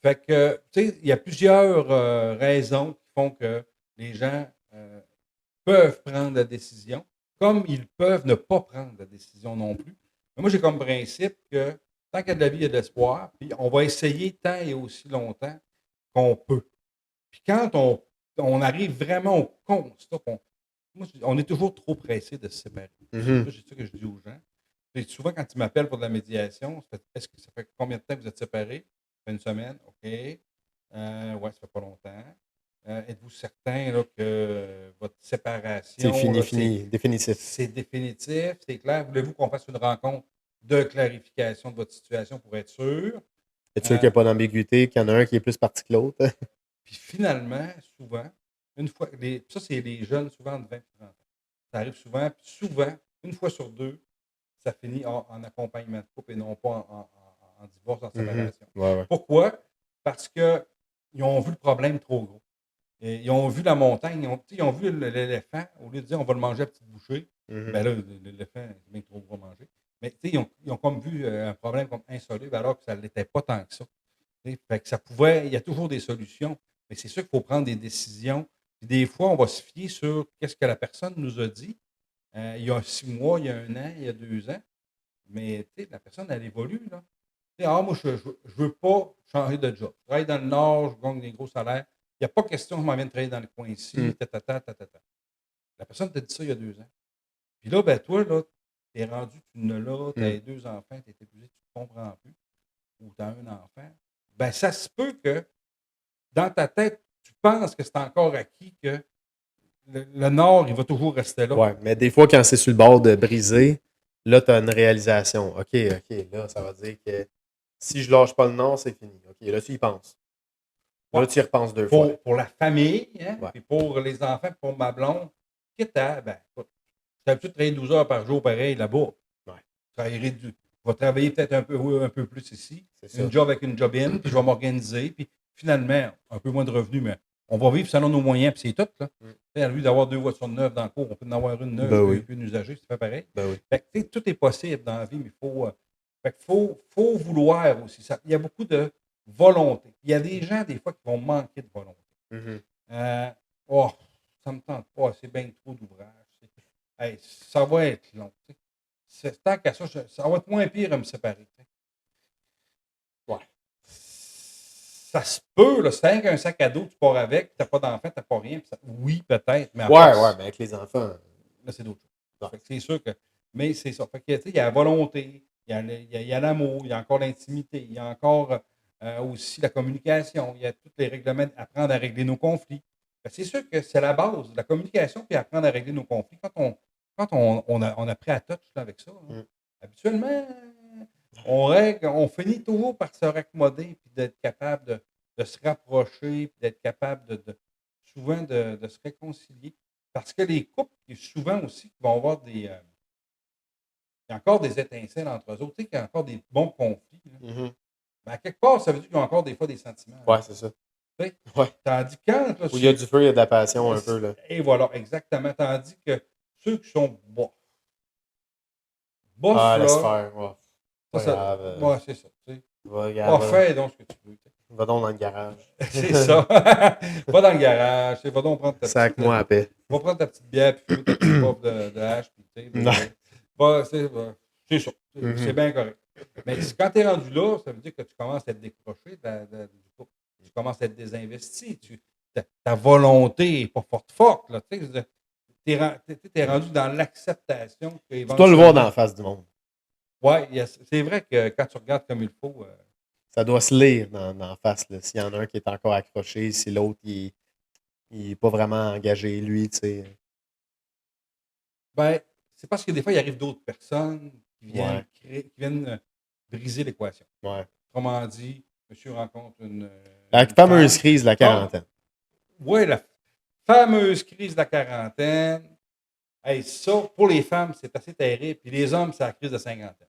Speaker 1: Fait que, tu sais, il y a plusieurs raisons qui font que les gens peuvent prendre la décision, comme ils peuvent ne pas prendre la décision non plus. Mais moi, j'ai comme principe que tant qu'il y a de la vie, il y a de l'espoir, puis on va essayer tant et aussi longtemps qu'on peut. Puis quand on arrive vraiment au constat on est toujours trop pressé de se séparer.
Speaker 2: Mhm.
Speaker 1: C'est ça que je dis aux gens. Puis souvent, quand ils m'appellent pour de la médiation, est-ce que ça fait combien de temps que vous êtes séparés? Ça fait une semaine, OK. Ouais, ça fait pas longtemps. Êtes-vous certain là, que votre
Speaker 2: C'est
Speaker 1: séparation, là,
Speaker 2: définitif.
Speaker 1: c'est définitif, c'est clair? Voulez-vous qu'on fasse une rencontre de clarification de votre situation pour être sûr?
Speaker 2: Es-tu sûr qu'il n'y a pas d'ambiguïté, qu'il y en a un qui est plus parti que l'autre?
Speaker 1: Puis finalement, souvent, une fois, ça c'est les jeunes, souvent de 20 et 30 ans. Ça arrive souvent, puis souvent, une fois sur deux, ça finit en accompagnement de couple et non pas en divorce, en séparation.
Speaker 2: Ouais.
Speaker 1: Pourquoi? Parce qu'ils ont vu le problème trop gros. Et ils ont vu la montagne, ils ont vu l'éléphant, au lieu de dire on va le manger à petite bouchée, ben là, l'éléphant, c'est bien trop gros à manger. Mais ils ont comme vu un problème comme insoluble alors que ça ne l'était pas tant que ça. Fait que il y a toujours des solutions, mais c'est sûr qu'il faut prendre des décisions. Puis des fois, on va se fier sur qu'est-ce que la personne nous a dit il y a 6 mois, il y a 1 an, il y a 2 ans. Mais la personne, elle évolue. Là. Moi, je ne veux pas changer de job. Je travaille dans le Nord, je gagne des gros salaires. Il n'y a pas question que je m'en vienne travailler dans le coin ici, tatata. La personne t'a dit ça il y a 2 ans. Puis là, ben toi, là, tu es rendu, tu ne l'as, tu as 2 enfants, tu es épuisé, tu ne comprends plus, ou tu as un enfant. Ben, ça se peut que dans ta tête, tu penses que c'est encore acquis que le Nord, il va toujours rester là.
Speaker 2: Ouais, mais des fois, quand c'est sur le bord de briser, là, tu as une réalisation. OK, là, ça va dire que si je lâche pas le Nord, c'est fini. OK, là, tu y penses. Là, tu y repenses 2 fois.
Speaker 1: Pour la famille, hein,
Speaker 2: Ouais.
Speaker 1: puis pour les enfants, pour ma blonde, quitte à, écoute, j'ai l'habitude de travailler 12 heures par jour pareil là-bas.
Speaker 2: Ouais.
Speaker 1: Je vais travailler peut-être un peu plus ici.
Speaker 2: C'est ça.
Speaker 1: Une job avec une job in, puis je vais m'organiser, puis finalement, un peu moins de revenus, mais on va vivre selon nos moyens, puis c'est tout. Là. À lui d'avoir 2 voitures neuves dans le cours, on peut en avoir une neuve,
Speaker 2: Ben oui.
Speaker 1: une usagée, ça fait pareil.
Speaker 2: Ben oui.
Speaker 1: Fait que, tout est possible dans la vie, mais faut vouloir aussi. Il y a beaucoup de volonté. Il y a des gens, des fois, qui vont manquer de volonté. Oh, ça me tente pas, c'est bien trop d'ouvrage. Hey, ça va être long. Tant qu'à ça, ça va être moins pire à me séparer. Ouais. Ça se peut, là, c'est un sac à dos, tu pars avec, tu n'as pas d'enfant, tu n'as pas rien. Oui, peut-être, mais
Speaker 2: mais avec les enfants.
Speaker 1: Là, c'est d'autres choses. C'est sûr que. Mais c'est ça. Fait que, il y a la volonté, il y a l'amour, il y a encore l'intimité, il y a encore aussi la communication, il y a tous les règlements, apprendre à régler nos conflits. C'est sûr que c'est la base, la communication, puis apprendre à régler nos conflits. Quand on a pris à touch là, avec ça, habituellement, on finit toujours par se raccommoder puis d'être capable de se rapprocher, puis d'être capable souvent de se réconcilier. Parce que les couples, souvent aussi, qui vont avoir il y a encore des étincelles entre eux autres, qu'il y a encore des bons conflits. Mais à quelque part, ça veut dire qu'ils ont encore des fois des sentiments.
Speaker 2: Ouais, c'est ça.
Speaker 1: Ouais. Tandis que
Speaker 2: où il y a du feu, il y a de la passion un peu. Là.
Speaker 1: Et voilà, exactement. Tandis que ceux qui sont bof
Speaker 2: laisse
Speaker 1: là,
Speaker 2: faire.
Speaker 1: ouais, c'est ça.
Speaker 2: Fais
Speaker 1: donc ce que tu veux.
Speaker 2: Va donc dans le garage.
Speaker 1: C'est ça. Va dans le garage. Va donc prendre ta
Speaker 2: Sac-moi à paix.
Speaker 1: Va prendre ta petite bière puis fumer ta petite puff de hache. C'est ça. C'est bien correct. Mais quand tu es rendu là, ça veut dire que tu commences à être décroché du couple. Tu commences à être désinvesti. Ta volonté n'est pas forte. Là, tu es rendu dans l'acceptation.
Speaker 2: Tu dois le voir dans la face du monde.
Speaker 1: Oui, c'est vrai que quand tu regardes comme il faut.
Speaker 2: Ça doit se lire dans la face. S'il y en a un qui est encore accroché, si l'autre il n'est pas vraiment engagé, lui, tu sais.
Speaker 1: Ben, c'est parce que des fois, il arrive d'autres personnes qui viennent briser l'équation.
Speaker 2: Ouais.
Speaker 1: Autrement dit, monsieur rencontre
Speaker 2: la fameuse crise de la quarantaine.
Speaker 1: Oui, la fameuse crise de la quarantaine. Hey, ça, pour les femmes, c'est assez terrible. Puis les hommes, c'est la crise de cinquantaine.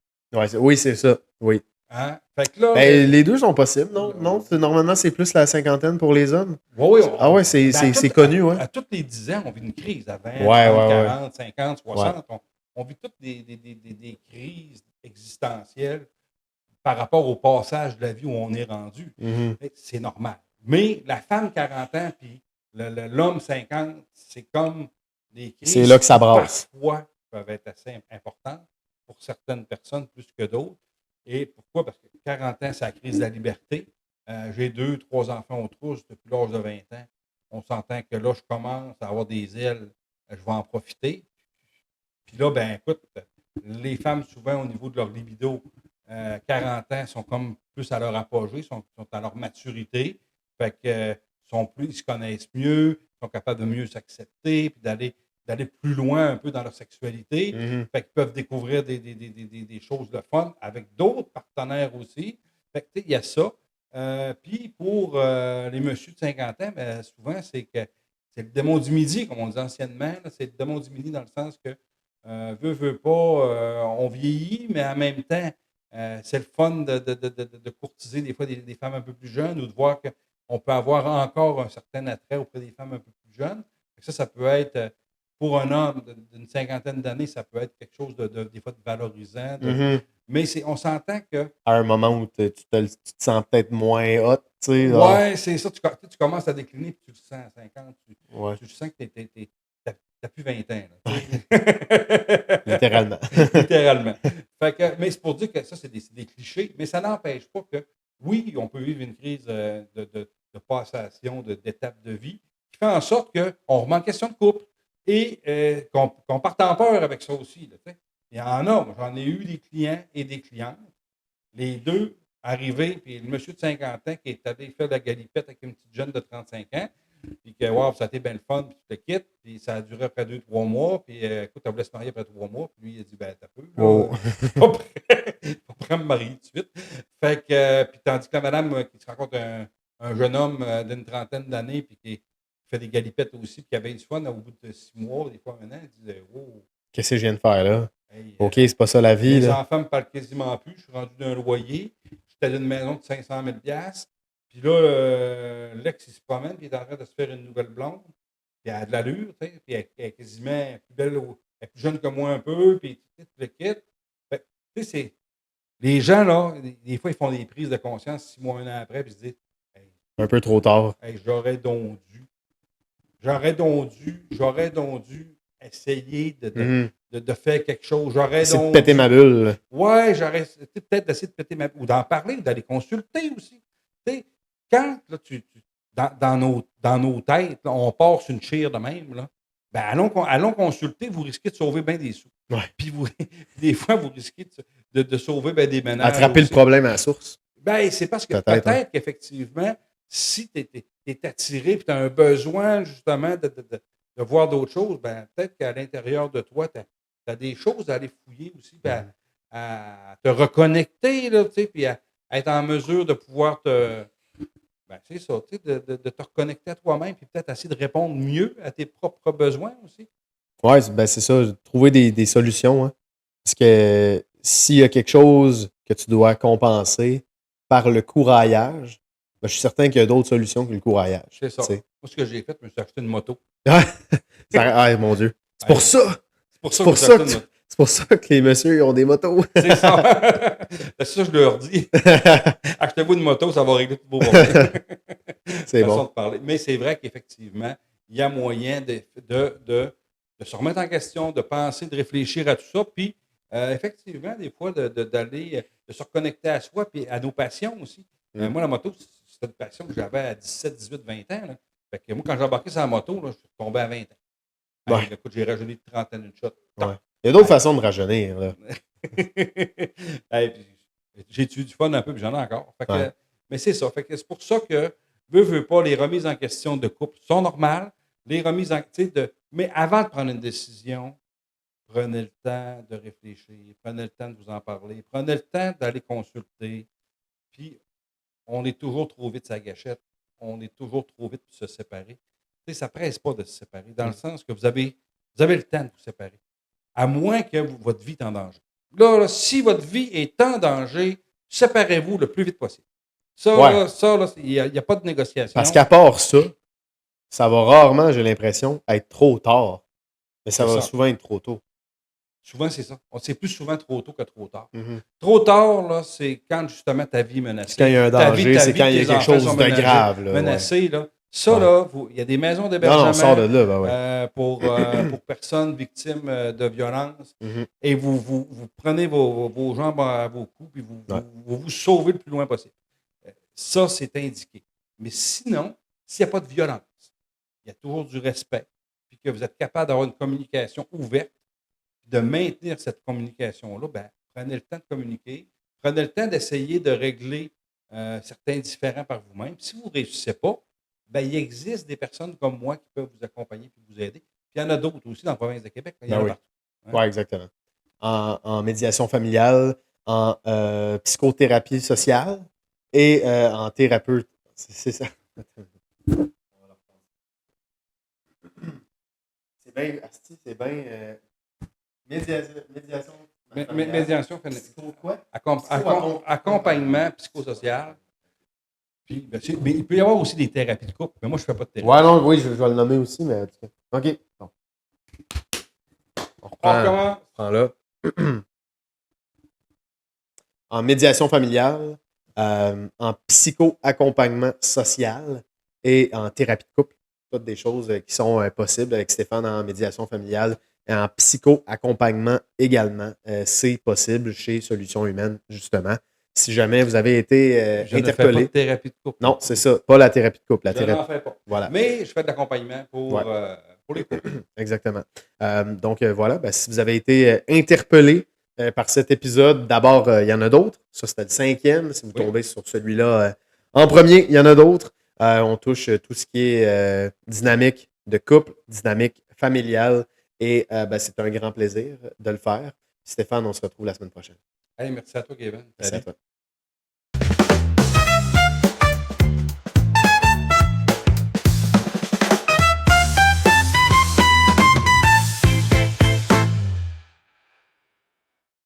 Speaker 2: Oui, c'est ça. Oui.
Speaker 1: Hein? Fait que là,
Speaker 2: les deux sont possibles, non? Non, normalement, c'est plus la cinquantaine pour les hommes.
Speaker 1: Oui,
Speaker 2: c'est connu, ouais.
Speaker 1: À tous les 10 ans, on vit une crise. À 20, 30, 40, 50, 60. On vit toutes des crises existentielles par rapport au passage de la vie où on est rendu. C'est normal. Mais la femme 40 ans, puis l'homme 50, c'est comme des crises
Speaker 2: C'est là que ça brasse.
Speaker 1: parfois peuvent être assez importantes pour certaines personnes plus que d'autres. Et pourquoi? Parce que 40 ans, c'est la crise de la liberté. J'ai 2, 3 enfants aux trousses depuis l'âge de 20 ans. On s'entend que là, je commence à avoir des ailes, je vais en profiter. Puis là, ben écoute, les femmes, souvent, au niveau de leur libido, 40 ans, sont comme plus à leur apogée, sont à leur maturité. Fait que ils se connaissent mieux, sont capables de mieux s'accepter, puis d'aller plus loin un peu dans leur sexualité. Fait qu'ils peuvent découvrir des choses de fun avec d'autres partenaires aussi. Fait que, tu sais, il y a ça. Puis pour les messieurs de 50 ans, ben, souvent, c'est le démon du midi, comme on dit anciennement. Là. C'est le démon du midi dans le sens que veut pas, on vieillit, mais en même temps, c'est le fun de courtiser des fois des femmes un peu plus jeunes ou de voir qu'on peut avoir encore un certain attrait auprès des femmes un peu plus jeunes. Ça peut être, pour un homme d'une 50aine d'années, ça peut être quelque chose des fois de valorisant. Mais on s'entend que.
Speaker 2: À un moment où tu te sens peut-être moins hot, tu sais.
Speaker 1: Ouais, c'est ça. Tu commences à décliner puis tu le sens à 50. Tu sens que tu n'as plus 20 ans. Là,
Speaker 2: littéralement.
Speaker 1: Littéralement. Mais c'est pour dire que ça, c'est des clichés, mais ça n'empêche pas que, oui, on peut vivre une crise de passation, d'étape de vie, qui fait en sorte qu'on remet en question de couple et qu'on parte en peur avec ça aussi. Là, il y en a, j'en ai eu des clients et des clientes, les deux arrivés, puis le monsieur de 50 ans qui est allé faire la galipette avec une petite jeune de 35 ans, puis que, wow, ça a été bien le fun, puis tu te quittes, puis ça a duré après 2-3 mois, puis écoute, elle voulait se marier après 3 mois, puis lui, il a dit, ben, t'as peu, là, pas prêt à me marier tout de suite. Fait que, puis tandis que la madame qui se rencontre un jeune homme d'une trentaine d'années, puis qui fait des galipettes aussi, puis qui avait du fun au bout de 6 mois, des fois un an, il disait, oh.
Speaker 2: Qu'est-ce que je viens de faire là? Hey, OK, c'est pas ça la vie.
Speaker 1: Les
Speaker 2: là.
Speaker 1: enfants me parlent quasiment plus. Je suis rendu d'un loyer. J'étais d'une maison de 500 000 $. Puis là, l'ex, il se promène, puis il est en train de se faire une nouvelle blonde. Puis elle a de l'allure, tu sais. Puis elle est quasiment plus belle, elle est plus jeune que moi un peu, puis tu le quittes. Tu sais, c'est. Les gens, là, des fois, ils font des prises de conscience 6 mois, 1 an après, puis ils se disent hey,
Speaker 2: un peu trop tard.
Speaker 1: Hey, j'aurais donc dû essayer de faire quelque chose.
Speaker 2: C'est de péter ma bulle.
Speaker 1: Ouais, j'aurais peut-être d'essayer de péter ma bulle. Ou d'en parler, ou d'aller consulter aussi. Tu sais, quand là, dans nos têtes, là, on part sur une chire de même, là, ben allons consulter, vous risquez de sauver bien des sous.
Speaker 2: Ouais.
Speaker 1: Puis des fois, vous risquez de sauver bien des ménages.
Speaker 2: Attraper
Speaker 1: aussi.
Speaker 2: Le problème à la source.
Speaker 1: Ben, c'est parce que peut-être qu'effectivement, si tu es attiré et tu as un besoin justement de voir d'autres choses, ben, peut-être qu'à l'intérieur de toi, tu as des choses à aller fouiller aussi, à te reconnecter, là, puis à être en mesure de pouvoir c'est ça, de te reconnecter à toi-même, puis peut-être essayer de répondre mieux à tes propres besoins aussi.
Speaker 2: Oui, ben c'est ça, trouver des solutions. Hein. Parce que s'il y a quelque chose que tu dois compenser par le couraillage, ben, je suis certain qu'il y a d'autres solutions que le couraillage.
Speaker 1: C'est ça. Moi, ce que j'ai fait, je me suis acheté une moto.
Speaker 2: Mon Dieu. C'est pour ça. C'est pour ça que les messieurs ont des motos.
Speaker 1: C'est ça. C'est ça que je leur dis. Achetez-vous une moto, ça va régler tous vos problèmes.
Speaker 2: C'est bon.
Speaker 1: De parler. Mais c'est vrai qu'effectivement, il y a moyen de se remettre en question, de penser, de réfléchir à tout ça. Puis, effectivement, des fois, d'aller se reconnecter à soi et à nos passions aussi. Moi, la moto, c'était une passion que j'avais à 17, 18, 20 ans. Là. Fait que moi, quand j'ai embarqué sur la moto, là, je suis tombé à 20 ans.
Speaker 2: Ouais.
Speaker 1: Écoute, j'ai rajeuni de 30 ans une shot.
Speaker 2: Ouais. Il y a d'autres façons de rajeunir. Là.
Speaker 1: J'ai tué du fun un peu, puis j'en ai encore. Fait que, mais c'est ça. Fait que c'est pour ça que, veux pas, les remises en question de couple sont normales. Les remises en mais avant de prendre une décision, prenez le temps de réfléchir, prenez le temps de vous en parler, prenez le temps d'aller consulter. Puis, on est toujours trop vite sa gâchette. On est toujours trop vite pour se séparer. Ça ne presse pas de se séparer, dans le sens que vous avez le temps de vous séparer. À moins que votre vie est en danger. Là, si votre vie est en danger, séparez-vous le plus vite possible. Ça, il n'y a pas de négociation.
Speaker 2: Parce qu'à part ça, ça va rarement, j'ai l'impression, être trop tard. Mais ça va souvent être trop tôt.
Speaker 1: Souvent, c'est ça. C'est plus souvent trop tôt que trop tard. Trop tard, là, c'est quand justement ta vie est menacée.
Speaker 2: Quand il y a un danger, c'est quand il y a quelque chose de grave.
Speaker 1: Menacé, là. Ça,
Speaker 2: Ouais.
Speaker 1: là, il y a des maisons
Speaker 2: Non,
Speaker 1: d'hébergement
Speaker 2: on sort de là, ben ouais.
Speaker 1: pour personnes victimes de violence.
Speaker 2: Mhm.
Speaker 1: Et vous prenez vos jambes à vos coups, puis
Speaker 2: Ouais.
Speaker 1: vous sauvez le plus loin possible. Ça, c'est indiqué. Mais sinon, s'il n'y a pas de violence, il y a toujours du respect, puis que vous êtes capable d'avoir une communication ouverte, de maintenir cette communication-là, ben, prenez le temps de communiquer, prenez le temps d'essayer de régler certains différends par vous-même. Si vous ne réussissez pas, ben, il existe des personnes comme moi qui peuvent vous accompagner et vous aider. Puis il y en a d'autres aussi dans la province de Québec. Il y en
Speaker 2: Ben
Speaker 1: a
Speaker 2: oui.
Speaker 1: partout. Hein?
Speaker 2: Oui, exactement. En médiation familiale, en psychothérapie sociale et en thérapeute. C'est ça. C'est bien. Asti, c'est bien. Médiation familiale.
Speaker 1: Médiation,
Speaker 2: Psycho quoi?
Speaker 1: accompagnement psychosocial. Puis, ben, mais il peut y avoir aussi des thérapies de couple, mais moi, je ne fais pas de thérapie.
Speaker 2: Ouais, non, oui, je vais le nommer aussi, mais en tout cas. OK. Bon.
Speaker 1: On recommence.
Speaker 2: Prends là. En médiation familiale, en psycho-accompagnement social et en thérapie de couple. Toutes des choses qui sont possibles avec Stéphane en médiation familiale et en psycho-accompagnement également. C'est possible chez Solutions Humaines, justement. Si jamais vous avez été
Speaker 1: Je ne fais
Speaker 2: interpellé.
Speaker 1: pas de thérapie de couple.
Speaker 2: Non, c'est ça. Pas la thérapie de couple. La
Speaker 1: Je
Speaker 2: thérapie.
Speaker 1: n'en fais pas.
Speaker 2: Voilà.
Speaker 1: Mais je fais de l'accompagnement pour les couples.
Speaker 2: Exactement. Donc voilà, ben, si vous avez été interpellé par cet épisode, d'abord, il y en a d'autres. Ça, c'était le 5e. Si vous tombez sur celui-là en premier, il y en a d'autres. On touche tout ce qui est dynamique de couple, dynamique familiale. Et ben, c'est un grand plaisir de le faire. Stéphane, on se retrouve la semaine prochaine.
Speaker 1: Hey, merci à toi, Kevin.
Speaker 2: Merci à toi.